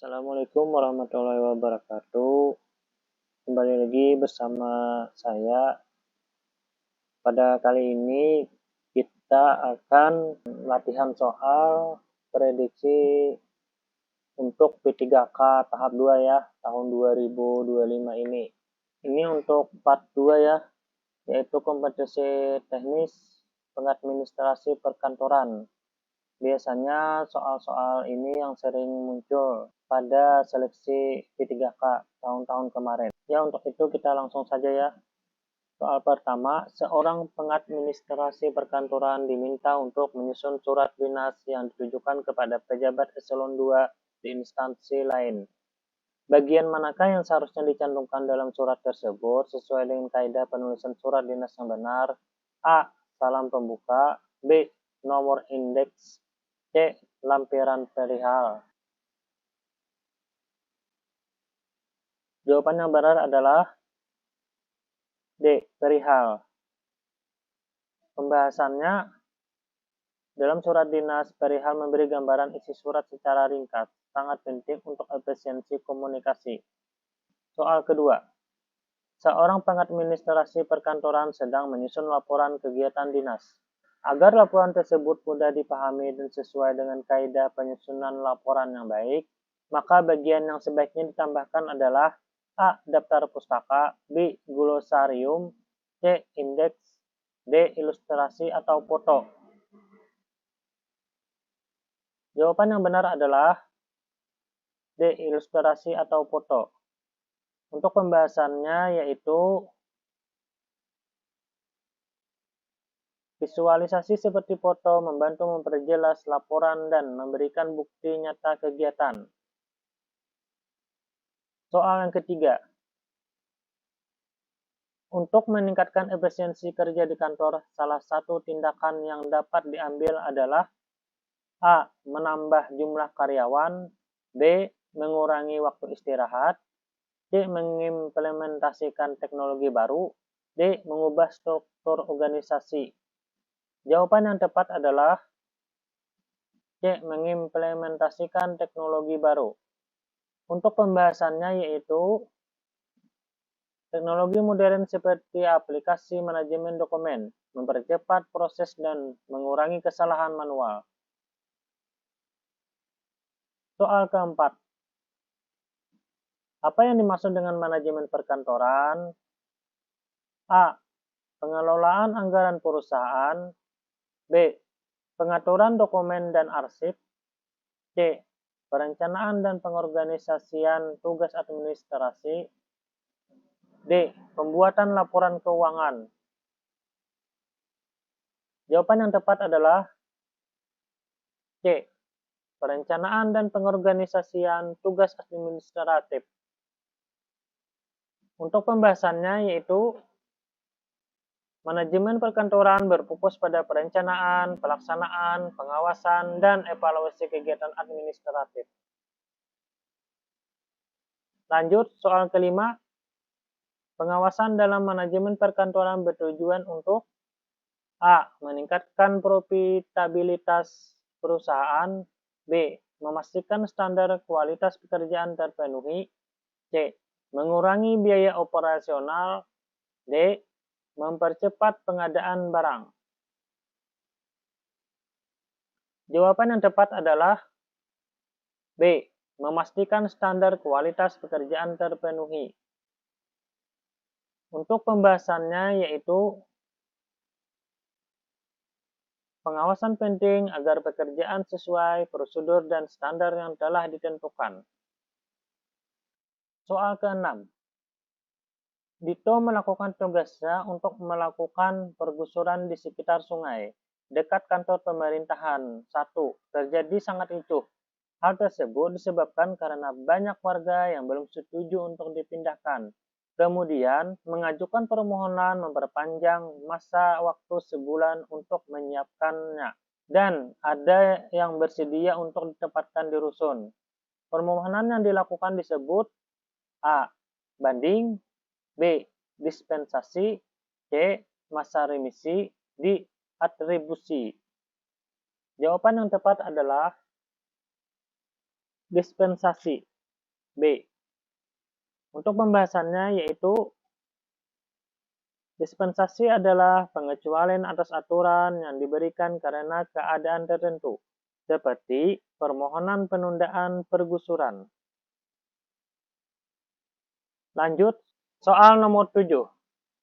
Assalamualaikum warahmatullahi wabarakatuh. Kembali lagi bersama saya. Pada kali ini kita akan latihan soal prediksi untuk P3K tahap 2 ya, tahun 2025 ini. Ini untuk part 2 ya, yaitu kompetensi teknis pengadministrasi perkantoran. Biasanya soal-soal ini yang sering muncul pada seleksi P3K tahun-tahun kemarin. Ya, untuk itu kita langsung saja ya. Soal pertama, seorang pengadministrasi perkantoran diminta untuk menyusun surat dinas yang ditujukan kepada pejabat eselon 2 di instansi lain. Bagian manakah yang seharusnya dicantumkan dalam surat tersebut sesuai dengan kaidah penulisan surat dinas yang benar? A. Salam pembuka. B. Nomor indeks. C. Lampiran perihal. Jawaban yang benar adalah D. Perihal. Pembahasannya, dalam surat dinas, perihal memberi gambaran isi surat secara ringkas, sangat penting untuk efisiensi komunikasi. Soal kedua, seorang pengadministrasi perkantoran sedang menyusun laporan kegiatan dinas. Agar laporan tersebut mudah dipahami dan sesuai dengan kaidah penyusunan laporan yang baik, maka bagian yang sebaiknya ditambahkan adalah A. Daftar pustaka, B. Glosarium, C. Indeks, D. Ilustrasi atau foto. Jawaban yang benar adalah D. Ilustrasi atau foto. Untuk pembahasannya yaitu visualisasi seperti foto membantu memperjelas laporan dan memberikan bukti nyata kegiatan. Soal yang ketiga. Untuk meningkatkan efisiensi kerja di kantor, salah satu tindakan yang dapat diambil adalah A. Menambah jumlah karyawan, B. Mengurangi waktu istirahat, C. Mengimplementasikan teknologi baru, D. Mengubah struktur organisasi. Jawaban yang tepat adalah C. Mengimplementasikan teknologi baru. Untuk pembahasannya yaitu teknologi modern seperti aplikasi manajemen dokumen, mempercepat proses dan mengurangi kesalahan manual. Soal keempat. Apa yang dimaksud dengan manajemen perkantoran? A. Pengelolaan anggaran perusahaan. B. Pengaturan dokumen dan arsip. C. Perencanaan dan pengorganisasian tugas administrasi. D. Pembuatan laporan keuangan. Jawaban yang tepat adalah C. Perencanaan dan pengorganisasian tugas administratif. Untuk pembahasannya yaitu manajemen perkantoran berfokus pada perencanaan, pelaksanaan, pengawasan, dan evaluasi kegiatan administratif. Lanjut, soal kelima. Pengawasan dalam manajemen perkantoran bertujuan untuk A. Meningkatkan profitabilitas perusahaan. B. Memastikan standar kualitas pekerjaan terpenuhi. C. Mengurangi biaya operasional. D. Mempercepat pengadaan barang. Jawaban yang tepat adalah B. Memastikan standar kualitas pekerjaan terpenuhi. Untuk pembahasannya yaitu pengawasan penting agar pekerjaan sesuai prosedur dan standar yang telah ditentukan. Soal ke-6. Dito melakukan tugasnya untuk melakukan pergusuran di sekitar sungai dekat kantor pemerintahan. 1. Terjadi sangat ricuh. Hal tersebut disebabkan karena banyak warga yang belum setuju untuk dipindahkan. Kemudian mengajukan permohonan memperpanjang masa waktu sebulan untuk menyiapkannya. Dan ada yang bersedia untuk ditempatkan di rusun. Permohonan yang dilakukan disebut A. Banding, B. Dispensasi, C. Masa remisi, D. Atribusi. Jawaban yang tepat adalah dispensasi. B. Untuk pembahasannya yaitu dispensasi adalah pengecualian atas aturan yang diberikan karena keadaan tertentu, seperti permohonan penundaan pergusuran. Lanjut, soal nomor 7.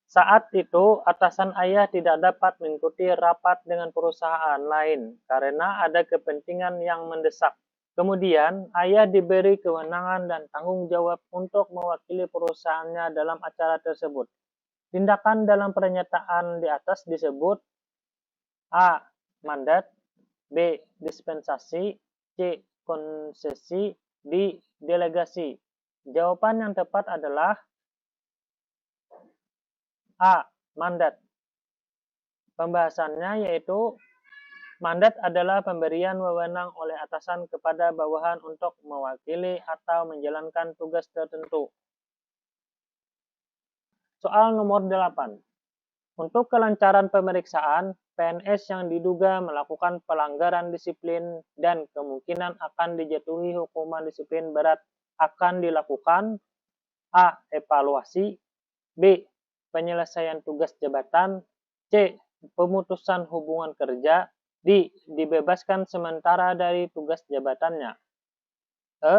Saat itu, atasan ayah tidak dapat mengikuti rapat dengan perusahaan lain karena ada kepentingan yang mendesak. Kemudian, ayah diberi kewenangan dan tanggung jawab untuk mewakili perusahaannya dalam acara tersebut. Tindakan dalam pernyataan di atas disebut A. Mandat, B. Dispensasi, C. Konsesi, D. Delegasi. Jawaban yang tepat adalah A. Mandat. Pembahasannya yaitu mandat adalah pemberian wewenang oleh atasan kepada bawahan untuk mewakili atau menjalankan tugas tertentu. Soal nomor 8. Untuk kelancaran pemeriksaan, PNS yang diduga melakukan pelanggaran disiplin dan kemungkinan akan dijatuhi hukuman disiplin berat akan dilakukan A. Evaluasi, B. Penyelesaian tugas jabatan, C. Pemutusan hubungan kerja, D. Dibebaskan sementara dari tugas jabatannya, E.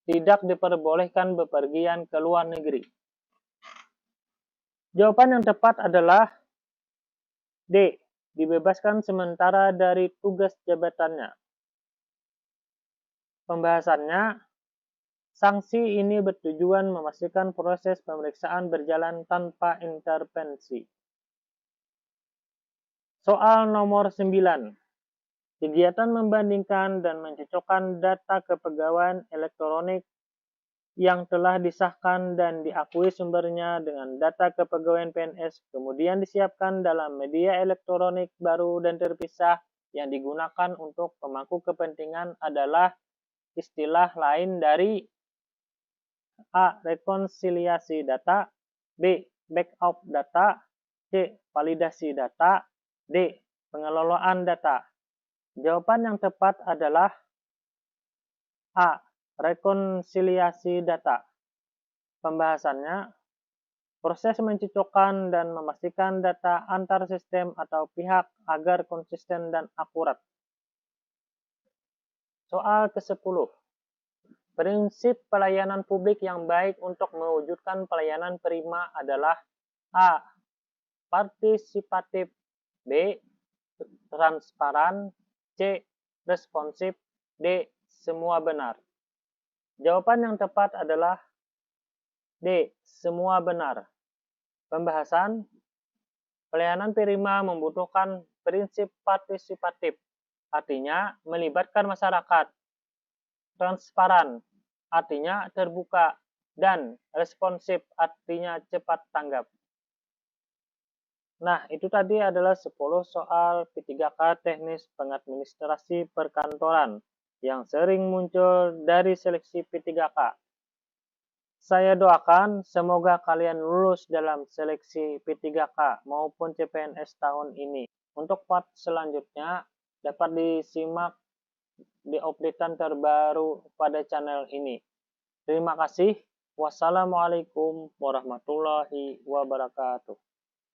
Tidak diperbolehkan bepergian ke luar negeri. Jawaban yang tepat adalah D. Dibebaskan sementara dari tugas jabatannya. Pembahasannya, sanksi ini bertujuan memastikan proses pemeriksaan berjalan tanpa intervensi. Soal nomor 9. Kegiatan membandingkan dan mencocokkan data kepegawaian elektronik yang telah disahkan dan diakui sumbernya dengan data kepegawaian PNS kemudian disiapkan dalam media elektronik baru dan terpisah yang digunakan untuk pemangku kepentingan adalah istilah lain dari A. Rekonsiliasi data, B. Backup data, C. Validasi data, D. Pengelolaan data. Jawaban yang tepat adalah A. Rekonsiliasi data. Pembahasannya, proses mencocokkan dan memastikan data antar sistem atau pihak agar konsisten dan akurat. Soal ke-10. Prinsip pelayanan publik yang baik untuk mewujudkan pelayanan prima adalah A. Partisipatif, B. Transparan, C. Responsif, D. Semua benar. Jawaban yang tepat adalah D. Semua benar. Pembahasan, pelayanan prima membutuhkan prinsip partisipatif, artinya melibatkan masyarakat. Transparan, artinya terbuka. Dan responsif, artinya cepat tanggap. Nah, itu tadi adalah 10 soal P3K teknis pengadministrasi perkantoran yang sering muncul dari seleksi P3K. Saya doakan semoga kalian lulus dalam seleksi P3K maupun CPNS tahun ini. Untuk part selanjutnya dapat disimak di updatean terbaru pada channel ini. Terima kasih. Wassalamualaikum warahmatullahi wabarakatuh.